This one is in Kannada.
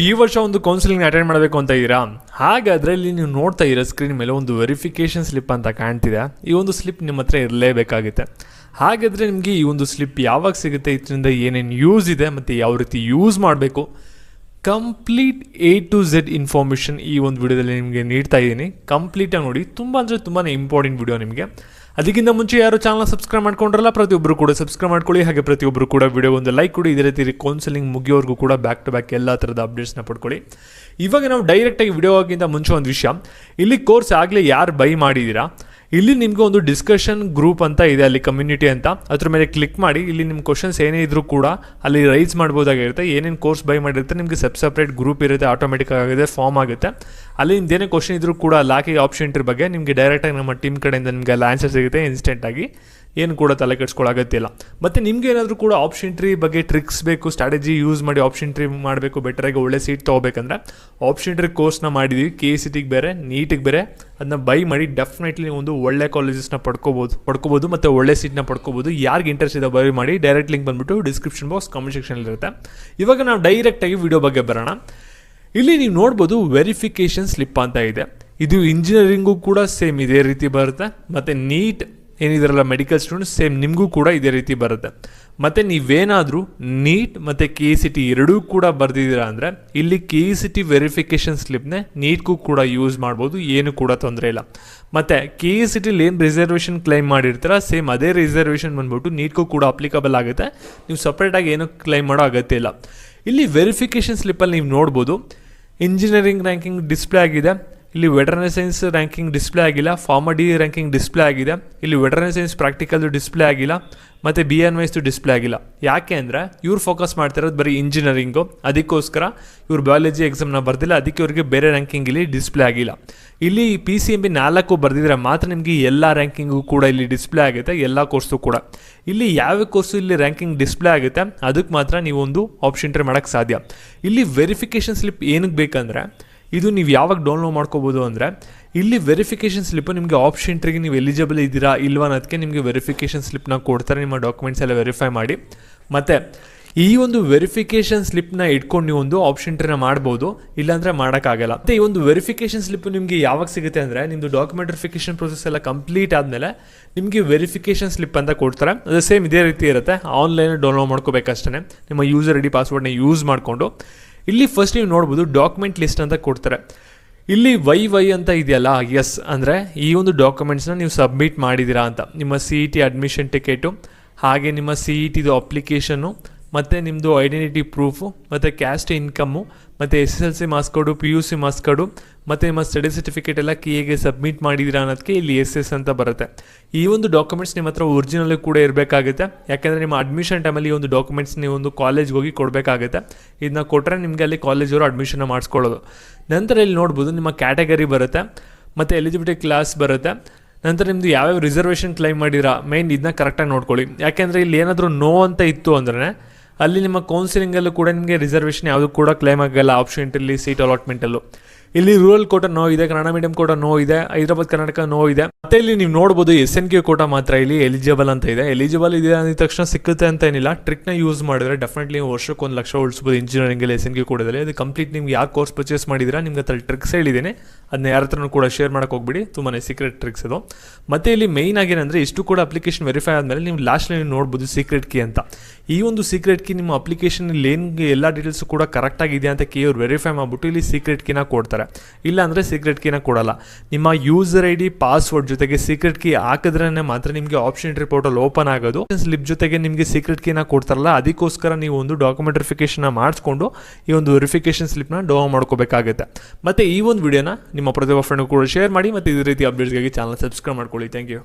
ಈ ವರ್ಷ ಒಂದು ಕೌನ್ಸಿಲಿಂಗ್ ಅಟೆಂಡ್ ಮಾಡಬೇಕು ಅಂತ ಇದ್ದೀರಾ? ಹಾಗಾದರೆ ಇಲ್ಲಿ ನೀವು ನೋಡ್ತಾ ಇರೋ ಸ್ಕ್ರೀನ್ ಮೇಲೆ ಒಂದು ವೆರಿಫಿಕೇಷನ್ ಸ್ಲಿಪ್ ಅಂತ ಕಾಣ್ತಿದೆ. ಈ ಒಂದು ಸ್ಲಿಪ್ ನಿಮ್ಮ ಹತ್ರ ಇರಲೇಬೇಕಾಗುತ್ತೆ. ಹಾಗಾದರೆ ನಿಮಗೆ ಈ ಒಂದು ಸ್ಲಿಪ್ ಯಾವಾಗ ಸಿಗುತ್ತೆ, ಇದರಿಂದ ಏನೇನು ಯೂಸ್ ಇದೆ ಮತ್ತು ಯಾವ ರೀತಿ ಯೂಸ್ ಮಾಡಬೇಕು, complete A to Z information ಈ ಒಂದು ವಿಡಿಯೋದಲ್ಲಿ ನಿಮಗೆ ನೀಡ್ತಾ ಇದ್ದೀನಿ. ಕಂಪ್ಲೀಟಾಗಿ ನೋಡಿ, ತುಂಬ ಇಂಪಾರ್ಟೆಂಟ್ ವಿಡಿಯೋ ನಿಮಗೆ. ಅದಕ್ಕಿಂತ ಮುಂಚೆ ಯಾರು ಚಾನಲ್ ಸಬ್ಸ್ಕ್ರೈಬ್ ಮಾಡ್ಕೊಂಡ್ರಲ್ಲ, ಪ್ರತಿಯೊಬ್ಬರು ಕೂಡ ಸಬ್ಸ್ಕ್ರೈಬ್ ಮಾಡ್ಕೊಳ್ಳಿ. ಹಾಗೆ ಪ್ರತಿಯೊಬ್ಬರು ಕೂಡ ವಿಡಿಯೋ ಒಂದು ಲೈಕ್ ಕೊಡಿ. ಇದೇ ರೀತಿ ಕೌನ್ಸಿಲಿಂಗ್ ಮುಗಿಯೋವರೆಗೂ ಕೂಡ ಬ್ಯಾಕ್ ಟು ಬ್ಯಾಕ್ ಎಲ್ಲ ಥರದ ಅಪ್ಡೇಟ್ಸ್ನ ಪಡ್ಕೊಳ್ಳಿ. ಇವಾಗ ನಾವು ಡೈರೆಕ್ಟಾಗಿ ವಿಡಿಯೋಗಿಂತ ಮುಂಚೆ ಒಂದು ವಿಷಯ, ಇಲ್ಲಿ ಕೋರ್ಸ್ ಆಗಲೇ ಯಾರು ಬೈ ಮಾಡಿದ್ದೀರಾ, ಇಲ್ಲಿ ನಿಮಗೆ ಒಂದು ಡಿಸ್ಕಷನ್ ಗ್ರೂಪ್ ಅಂತ ಇದೆ, ಅಲ್ಲಿ ಕಮ್ಯುನಿಟಿ ಅಂತ, ಅದ್ರ ಮೇಲೆ ಕ್ಲಿಕ್ ಮಾಡಿ. ಇಲ್ಲಿ ನಿಮ್ಮ ಕ್ವಶನ್ಸ್ ಏನೇ ಇದ್ರೂ ಕೂಡ ಅಲ್ಲಿ ರೈಸ್ ಮಾಡ್ಬೋದಾಗಿರುತ್ತೆ. ಏನೇನು ಕೋರ್ಸ್ ಬೈ ಮಾಡಿರುತ್ತೆ ನಿಮಗೆ ಸಪ್ರೇಟ್ ಗ್ರೂಪ್ ಇರುತ್ತೆ, ಆಟೋಮೆಟಿಕ್ ಆಗಿದೆ ಫಾರ್ಮ್ ಆಗುತ್ತೆ. ಅಲ್ಲಿ ನಿಮ್ದು ಏನೇ ಕ್ವಶನ್ ಇದ್ರೂ ಕೂಡ ಲಾಕಿ ಆಪ್ಷನ್ ಇದ್ರ ಬಗ್ಗೆ ನಿಮಗೆ ಡೈರೆಕ್ಟಾಗಿ ನಮ್ಮ ಟೀಮ್ ಕಡೆಯಿಂದ ನಿಮಗೆ ಅಲ್ಲಿ ಆನ್ಸರ್ ಸಿಗುತ್ತೆ ಇನ್ಸ್ಟೆಂಟಾಗಿ. ಏನು ಕೂಡ ತಲೆ ಕೆಡಿಸ್ಕೊಳ್ಳೋಗತ್ತಿಲ್ಲ. ಮತ್ತು ನಿಮಗೆ ಏನಾದರೂ ಕೂಡ ಆಪ್ಷನ್ ಟ್ರೀ ಬಗ್ಗೆ ಟ್ರಿಕ್ಸ್ ಬೇಕು, ಸ್ಟ್ರಾಟಜಿ ಯೂಸ್ ಮಾಡಿ ಆಪ್ಷನ್ ಟ್ರೀ ಮಾಡಬೇಕು, ಬೆಟರಾಗಿ ಒಳ್ಳೆ ಸೀಟ್ ತೊಗೋಬೇಕಂದ್ರೆ ಆಪ್ಷನ್ ಟ್ರೀ ಕೋರ್ಸ್ನ ಮಾಡಿದ್ದೀವಿ. KCT ಬೇರೆ, ನೀಟಿಗೆ ಬೇರೆ. ಅದನ್ನ ಬೈ ಮಾಡಿ ಡೆಫಿನೆಟ್ಲಿ ಒಂದು ಒಳ್ಳೆ ಕಾಲೇಜಸ್ನ ಪಡ್ಕೋಬೋದು ಮತ್ತು ಒಳ್ಳೆ ಸೀಟ್ನ ಪಡ್ಕೋಬೋದು. ಯಾರಿಗೆ ಇಂಟ್ರೆಸ್ಟ್ ಇದೆ ಬೈ ಮಾಡಿ. ಡೈರೆಕ್ಟ್ ಲಿಂಕ್ ಬಂದುಬಿಟ್ಟು ಡಿಸ್ಕ್ರಿಪ್ಷನ್ ಬಾಕ್ಸ್ ಕಮೆಂಟ್ ಸೆಕ್ಷನಲ್ಲಿರುತ್ತೆ. ಇವಾಗ ನಾವು ಡೈರೆಕ್ಟಾಗಿ ವಿಡಿಯೋ ಬಗ್ಗೆ ಬರೋಣ. ಇಲ್ಲಿ ನೀವು ನೋಡ್ಬೋದು ವೆರಿಫಿಕೇಷನ್ ಸ್ಲಿಪ್ ಅಂತ ಇದೆ. ಇದು ಇಂಜಿನಿಯರಿಂಗು ಕೂಡ ಸೇಮ್ ಇದೇ ರೀತಿ ಬರುತ್ತೆ, ಮತ್ತು ನೀಟ್ ಏನಿದಾರಲ್ಲ ಮೆಡಿಕಲ್ ಸ್ಟೂಡೆಂಟ್ಸ್ ಸೇಮ್ ನಿಮಗೂ ಕೂಡ ಇದೇ ರೀತಿ ಬರುತ್ತೆ. ಮತ್ತು ನೀವೇನಾದರೂ ನೀಟ್ ಮತ್ತು KCT ಎರಡೂ ಕೂಡ ಬರೆದಿದ್ದೀರಾ ಅಂದರೆ ಇಲ್ಲಿ KCT ವೆರಿಫಿಕೇಷನ್ ಸ್ಲಿಪ್ನೇ ನೀಟ್ಗೂ ಕೂಡ ಯೂಸ್ ಮಾಡ್ಬೋದು, ಏನು ಕೂಡ ತೊಂದರೆ ಇಲ್ಲ. ಮತ್ತು KCTಲಿ ಏನು ರಿಸರ್ವೇಷನ್ ಕ್ಲೈಮ್ ಮಾಡಿರ್ತೀರ ಸೇಮ್ ಅದೇ ರಿಸರ್ವೇಷನ್ ಬಂದ್ಬಿಟ್ಟು ನೀಟ್ಗೂ ಕೂಡ ಅಪ್ಲಿಕಬಲ್ ಆಗುತ್ತೆ. ನೀವು ಸಪ್ರೇಟಾಗಿ ಏನೂ ಕ್ಲೈಮ್ ಮಾಡೋ ಅಗತ್ಯ ಇಲ್ಲ. ಇಲ್ಲಿ ವೆರಿಫಿಕೇಷನ್ ಸ್ಲಿಪ್ಪಲ್ಲಿ ನೀವು ನೋಡ್ಬೋದು ಇಂಜಿನಿಯರಿಂಗ್ ರ್ಯಾಂಕಿಂಗ್ ಡಿಸ್ಪ್ಲೇ ಆಗಿದೆ. ಇಲ್ಲಿ ವೆಟರ್ನರಿ ಸೈನ್ಸ್ ರ್ಯಾಂಕಿಂಗ್ ಡಿಸ್ಪ್ಲೇ ಆಗಿಲ್ಲ, ಫಾರ್ಮಡಿ ರ್ಯಾಂಕಿಂಗ್ ಡಿಸ್ಪ್ಲೇ ಆಗಿದೆ. ಇಲ್ಲಿ ವೆಟರ್ನರಿ ಸೈನ್ಸ್ ಪ್ರಾಕ್ಟಿಕಲ್ದು ಡಿಸ್ಪ್ಲೇ ಆಗಿಲ್ಲ, ಮತ್ತು BNYSದು ಡಿಸ್ಪ್ಲೇ ಆಗಿಲ್ಲ. ಯಾಕೆ ಅಂದರೆ ಇವ್ರು ಫೋಕಸ್ ಮಾಡ್ತಿರೋದು ಬರೀ ಇಂಜಿನಿಯರಿಂಗು, ಅದಕ್ಕೋಸ್ಕರ ಇವ್ರು ಬಯಾಲಜಿ ಎಕ್ಸಾಮ್ನ ಬರ್ದಿಲ್ಲ, ಅದಕ್ಕೆ ಅವ್ರಿಗೆ ಬೇರೆ ರ್ಯಾಂಕಿಂಗ್ ಇಲ್ಲಿ ಡಿಸ್ಪ್ಲೇ ಆಗಿಲ್ಲ. ಇಲ್ಲಿ PCMB 4 ಬರ್ದಿದ್ರೆ ಮಾತ್ರ ನಿಮಗೆ ಎಲ್ಲ ರ್ಯಾಂಕಿಂಗು ಕೂಡ ಇಲ್ಲಿ ಡಿಸ್ಪ್ಲೇ ಆಗುತ್ತೆ, ಎಲ್ಲ ಕೋರ್ಸು ಕೂಡ. ಇಲ್ಲಿ ಯಾವ ಕೋರ್ಸು ಇಲ್ಲಿ ರ್ಯಾಂಕಿಂಗ್ ಡಿಸ್ಪ್ಲೇ ಆಗುತ್ತೆ ಅದಕ್ಕೆ ಮಾತ್ರ ನೀವು ಒಂದು ಆಪ್ಷನ್ ಟ್ರೈ ಮಾಡೋಕ್ಕೆ ಸಾಧ್ಯ. ಇಲ್ಲಿ ವೆರಿಫಿಕೇಷನ್ ಸ್ಲಿಪ್ ಏನಕ್ಕೆ ಬೇಕಂದರೆ ಇದು ನೀವು ಯಾವಾಗ ಡೌನ್ಲೋಡ್ ಮಾಡ್ಕೋಬೋದು ಅಂದರೆ ಇಲ್ಲಿ ವೆರಿಫಿಕೇಷನ್ ಸ್ಲಿಪ್ಪು ನಿಮಗೆ ಆಪ್ಷನ್ ಟ್ರಿಗೆ ನೀವು ಎಲಿಜಿಬಲ್ ಇದ್ದೀರಾ ಇಲ್ವಾ ಅನ್ನೋದಕ್ಕೆ ನಿಮಗೆ ವೆರಿಫಿಕೇಷನ್ ಸ್ಲಿಪ್ನ ಕೊಡ್ತಾರೆ. ನಿಮ್ಮ ಡಾಕ್ಯುಮೆಂಟ್ಸ್ ಎಲ್ಲ ವೆರಿಫೈ ಮಾಡಿ. ಮತ್ತು ಈ ಒಂದು ವೆರಿಫಿಕೇಷನ್ ಸ್ಲಿಪ್ನ ಇಟ್ಕೊಂಡು ನೀವು ಒಂದು ಆಪ್ಷನ್ ಟ್ರಿನ ಮಾಡ್ಬೋದು, ಇಲ್ಲಾಂದರೆ ಮಾಡೋಕ್ಕಾಗಲ್ಲ. ಮತ್ತು ಈ ಒಂದು ವೆರಿಫಿಕೇಷನ್ ಸ್ಲಿಪ್ ನಿಮಗೆ ಯಾವಾಗ ಸಿಗುತ್ತೆ ಅಂದರೆ ನಿಮ್ಮದು ಡಾಕ್ಯುಮೆಂಟ್ ವೆರಿಫಿಕೇಷನ್ ಪ್ರೊಸೆಸ್ ಎಲ್ಲ ಕಂಪ್ಲೀಟ್ ಆದಮೇಲೆ ನಿಮಗೆ ವೆರಿಫಿಕೇಷನ್ ಸ್ಲಿಪ್ ಅಂತ ಕೊಡ್ತಾರೆ. ಅದು ಸೇಮ್ ಇದೇ ರೀತಿ ಇರುತ್ತೆ, ಆನ್ಲೈನ್ ಡೌನ್ಲೋಡ್ ಮಾಡ್ಕೋಬೇಕಷ್ಟೇ ನಿಮ್ಮ ಯೂಸರ್ ID ಪಾಸ್ವರ್ಡ್ನ ಯೂಸ್ ಮಾಡಿಕೊಂಡು. ಇಲ್ಲಿ ಫಸ್ಟ್ ನೀವು ನೋಡ್ಬೋದು ಡಾಕ್ಯುಮೆಂಟ್ ಲಿಸ್ಟ್ ಅಂತ ಕೊಡ್ತಾರೆ. ಇಲ್ಲಿ ವೈ ಅಂತ ಇದೆಯಲ್ಲ, ಎಸ್ ಅಂದರೆ ಈ ಒಂದು ಡಾಕ್ಯುಮೆಂಟ್ಸ್ನ ನೀವು ಸಬ್ಮಿಟ್ ಮಾಡಿದ್ದೀರಾ ಅಂತ. ನಿಮ್ಮ CET ಅಡ್ಮಿಷನ್ ಟಿಕೆಟು, ಹಾಗೆ ನಿಮ್ಮ CETದು ಅಪ್ಲಿಕೇಶನ್ನು, ಮತ್ತು ನಿಮ್ಮದು ಐಡೆಂಟಿಟಿ ಪ್ರೂಫು, ಮತ್ತು ಕ್ಯಾಸ್ಟ್ ಇನ್ಕಮ್ಮು, ಮತ್ತು SSLC marks card, PUC marks card, ಮತ್ತು ನಿಮ್ಮ ಸ್ಟಡಿ ಸರ್ಟಿಫಿಕೇಟ್ ಎಲ್ಲ KAಗೆ ಸಬ್ಮಿಟ್ ಮಾಡಿದ್ದೀರಾ ಅನ್ನೋದಕ್ಕೆ ಇಲ್ಲಿ SS ಅಂತ ಬರುತ್ತೆ. ಈ ಒಂದು ಡಾಕ್ಯುಮೆಂಟ್ಸ್ ನಿಮ್ಮ ಹತ್ರ ಒರಿಜಿನಲ್ ಕೂಡ ಇರಬೇಕಾಗುತ್ತೆ. ಯಾಕೆಂದರೆ ನಿಮ್ಮ ಅಡ್ಮಿಷನ್ ಟೈಮಲ್ಲಿ ಈ ಒಂದು ಡಾಕ್ಯುಮೆಂಟ್ಸ್ ನೀವು ಒಂದು ಕಾಲೇಜ್ಗೆ ಹೋಗಿ ಕೊಡಬೇಕಾಗುತ್ತೆ. ಇದನ್ನ ಕೊಟ್ಟರೆ ನಿಮಗೆ ಅಲ್ಲಿ ಕಾಲೇಜವರು ಅಡ್ಮಿಷನ್ನ ಮಾಡಿಸ್ಕೊಳ್ಳೋದು. ನಂತರ ಇಲ್ಲಿ ನೋಡ್ಬೋದು ನಿಮ್ಮ ಕ್ಯಾಟಗರಿ ಬರುತ್ತೆ, ಮತ್ತು ಎಲಿಜಿಬಿಲಿಟಿ ಕ್ಲಾಸ್ ಬರುತ್ತೆ. ನಂತರ ನಿಮ್ಮದು ಯಾವ್ಯಾವ ರಿಸರ್ವೇಷನ್ ಕ್ಲೈಮ್ ಮಾಡಿರಾ ಮೈನ್ ಇದನ್ನ ಕರೆಕ್ಟಾಗಿ ನೋಡ್ಕೊಳ್ಳಿ. ಯಾಕೆಂದರೆ ಇಲ್ಲಿ ಏನಾದರೂ ನೋ ಅಂತ ಇತ್ತು ಅಂದರೆ ಅಲ್ಲಿ ನಿಮ್ಮ ಕೌನ್ಸಿಲಿಂಗಲ್ಲೂ ಕೂಡ ನಿಮಗೆ ರಿಸರ್ವೇಷನ್ ಯಾವುದು ಕೂಡ ಕ್ಲೈಮ್ ಆಗಲ್ಲ ಆಪ್ಷನ್ ಇಲ್ಲಿ ಸೀಟ್ ಅಲಾಟ್ಮೆಂಟಲ್ಲೂ. ಇಲ್ಲಿ ರೂರಲ್ ಕೋಟಾ ನೋ ಇದೆ, ಕನ್ನಡ ಮೀಡಿಯಂ ಕೋಟಾ ನೋ ಇದೆ, ಹೈದರಾಬಾದ್ ಕರ್ನಾಟಕ ನೋ ಇದೆ. ಮತ್ತೆ ಇಲ್ಲಿ ನೀವು ನೋಡ್ಬೋದು SNQ ಕೋಟಾ ಮಾತ್ರ ಇಲ್ಲಿ ಎಲಿಜಿಬಲ್ ಅಂತ ಇದೆ. ಎಲಿಜಿಬಲ್ ಇದೆ ಅಂದ ತಕ್ಷಣ ಸಿಕ್ಕುತ್ತೆ ಅಂತ ಏನಿಲ್ಲ. ಟ್ರಿಕ್ನ ಯೂಸ್ ಮಾಡಿದ್ರೆ ಡೆಫಿನೆಟ್ಲಿ ವರ್ಷಕ್ಕೆ 1 ಲಕ್ಷ ಉಳಿಸ್ಬೋದು ಇಂಜಿನಿಯರಿಂಗಲ್ಲಿ SNQ ಕೋಟಾದಲ್ಲಿ. ಅದು ಕಂಪ್ಲೀಟ್ ನಿಮ್ಗೆ ಯಾವ ಕೋರ್ಸ್ ಪರ್ಚೇಸ್ ಮಾಡಿದ್ರೆ ನಿಮ್ಗೆ ಹತ್ರ ಟ್ರಿಕ್ಸ್ ಹೇಳಿದ್ದೇನೆ, ಅದನ್ನ ಯಾರ ಹತ್ರನೂ ಕೂಡ ಶೇರ್ ಮಾಡೋಕೆ ಹೋಗ್ಬಿಡಿ, ತುಂಬಾ ಸೀಕ್ರೆಟ್ ಟ್ರಿಕ್ಸ್ ಅದು. ಮತ್ತು ಇಲ್ಲಿ ಮೈನ್ ಆಗೇನಂದರೆ ಇಷ್ಟು ಕೂಡ ಅಪ್ಲಿಕೇಶನ್ ವೆರಿಫೈ ಆದಮೇಲೆ ನೀವು ಲಾಸ್ಟಲ್ಲಿ ನೀವು ನೋಡ್ಬೋದು ಸೀಕ್ರೆಟ್ ಕೀ ಅಂತ. ಈ ಒಂದು ಸೀಕ್ರೆಟ್ ಕೀ ನಿಮ್ಮ ಅಪ್ಲಿಕೇಶನ್ ಇಲ್ಲಿ ಏನು ಎಲ್ಲ ಡೀಟೇಲ್ಸು ಕೂಡ ಕರೆಕ್ಟಾಗಿದೆ ಅಂತ ಅವ್ರು ವೆರಿಫೈ ಮಾಡಿಬಿಟ್ಟು ಇಲ್ಲಿ ಸೀಕ್ರೆಟ್ ಕೀನ ಕೊಡ್ತಾರೆ. ಇಲ್ಲ ಅಂದರೆ ಸೀಕ್ರೆಟ್ ಕೀನ ಕೊಡಲ್ಲ. ನಿಮ್ಮ ಯೂಸರ್ ID ಪಾಸ್ವರ್ಡ್ ಜೊತೆಗೆ ಸೀಕ್ರೆಟ್ ಕೀ ಹಾಕಿದ್ರೇ ಮಾತ್ರ ನಿಮಗೆ ಆಪ್ಷನ್ ಟ್ರಿ ಪೋರ್ಟಲ್ ಓಪನ್ ಆಗೋದು. ಸ್ಲಿಪ್ ಜೊತೆಗೆ ನಿಮಗೆ ಸೀಕ್ರೆಟ್ ಕೀನ ಕೊಡ್ತಾರಲ್ಲ, ಅದಕ್ಕೋಸ್ಕರ ನೀವು ಒಂದು ಡಾಕ್ಯುಮೆಂಟ್ ವೆರಿಫಿಕೇಷನ್ನ ಮಾಡಿಸ್ಕೊಂಡು ಈ ಒಂದು ವೆರಿಫಿಕೇಷನ್ ಸ್ಲಿಪ್ನ ಡೌನ್ಲೋಡ್ ಮಾಡ್ಕೋಬೇಕಾಗುತ್ತೆ. ಮತ್ತು ಈ ಒಂದು ವಿಡಿಯೋನ ನಿಮ್ಮ ಪ್ರತಿಯೊಬ್ಬ ಫ್ರೆಂಡ್ ಕೂಡ ಶೇರ್ ಮಾಡಿ, ಮತ್ತು ಇದೇ ರೀತಿ ಅಪ್ಡೇಟ್ಸ್ಗಾಗಿ ಚಾನಲ್ ಸಬ್ಸ್ಕ್ರೈಬ್ ಮಾಡ್ಕೊಳ್ಳಿ. Thank you.